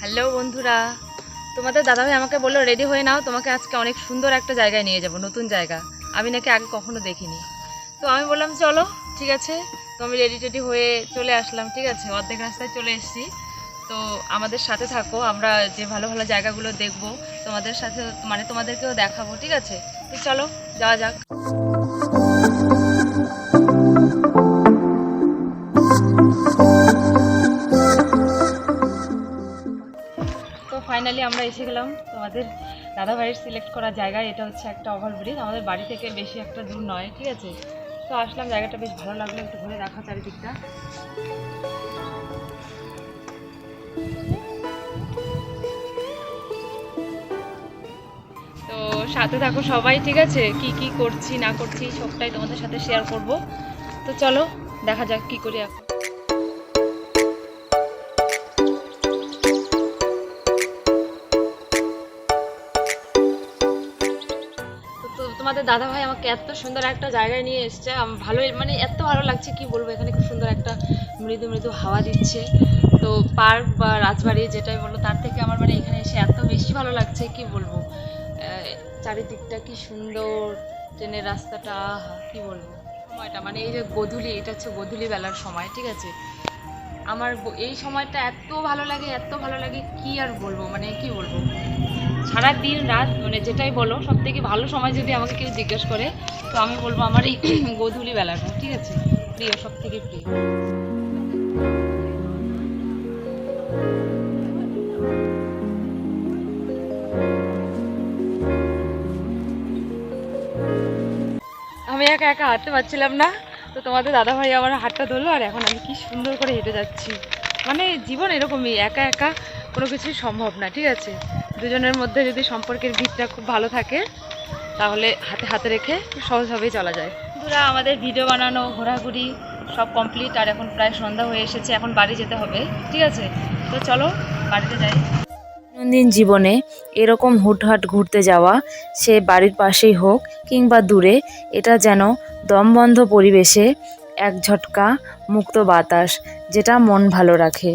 Hello বন্ধুরা, তোমাদের দাদাভাই আমাকে বললো রেডি হয়ে নাও, তোমাকে আজকে অনেক সুন্দর একটা জায়গায় নিয়ে যাব, নতুন জায়গা। আমি নাকি আগে কখনো দেখিনি। তো আমি বললাম চলো, ঠিক আছে। তো আমি রেডি হয়ে চলে আসলাম, ঠিক আছে, অর্ধেক রাস্তায় চলে এসেছি। তো আমাদের সাথে থাকো, আমরা যে ভালো ভালো জায়গাগুলো দেখব তোমাদের সাথে, মানে তোমাদেরকেও দেখাবো, ঠিক আছে। তো চলো যাওয়া যাক। তো ফাইনালি আমরা এসে গেলাম তোমাদের দাদাভাইয়ের সিলেক্ট করা জায়গায়। এটা হচ্ছে একটা ওভারব্রিজ, আমাদের বাড়ি থেকে বেশি একটা দূর নয়, ঠিক আছে। তো আসলাম, জায়গাটা বেশ ভালো লাগলো, একটু ঘুরে দেখা চারিদিকটা। তো সাথে থাকো সবাই, ঠিক আছে। কি কি করছি না করছি সবটাই তোমাদের সাথে শেয়ার করব। তো চলো দেখা যাক কি করি এখন। তো তোমাদের দাদা ভাই আমাকে এত সুন্দর একটা জায়গায় নিয়ে এসছে, ভালোই, মানে এত ভালো লাগছে কি বলবো। এখানে খুব সুন্দর একটা মৃদু মৃদু হাওয়া দিচ্ছে। তো পার্ক বা রাজবাড়ি যেটাই বললো, তার থেকে আমার মানে এখানে এসে এত বেশি ভালো লাগছে কি বলবো। চারিদিকটা কি সুন্দর, ট্রেনের রাস্তাটা, কি বলবো। সময়টা মানে এই যে গোধূলি, এটা হচ্ছে গোধূলি বেলার সময়, ঠিক আছে। আমার এই সময়টা এত ভালো লাগে, এত ভালো লাগে, কি আর বলবো, মানে কি বলবো। সারা দিন রাত মানে যেটাই বলো, সব থেকে ভালো সময় যদি আমাকে কেউ জিজ্ঞেস করে, তো আমি বলবো আমার এই গোধূলি বেলাটা, ঠিক আছে, প্রিয়, সব থেকে প্রিয়। আমি একা একা হাঁটতে পারছিলাম না, তো তোমাদের দাদাভাই আমার হাতটা ধরলো, আর এখন আমি কি সুন্দর করে হেঁটে যাচ্ছি। মানে জীবন এরকমই, একা একা কোনো কিছুই সম্ভব না, ঠিক আছে। দুজনের মধ্যে যদি সম্পর্কের ভিতটা খুব ভালো থাকে, তাহলে হাতে হাতে রেখে সহজভাবেই চলা যায়। বন্ধুরা, আমাদের ভিডিও বানানো, ঘোরাঘুরি সব কমপ্লিট, আর এখন প্রায় সন্ধ্যা হয়ে এসেছে, এখন বাড়ি যেতে হবে, ঠিক আছে। তো চলো বাড়িতে যাই। দৈনন্দিন জীবনে এরকম হুটহাট ঘুরতে যাওয়া, সে বাড়ির পাশেই হোক কিংবা দূরে, এটা যেন দমবন্ধ পরিবেশে এক ঝটকা মুক্ত বাতাস, যেটা মন ভালো রাখে।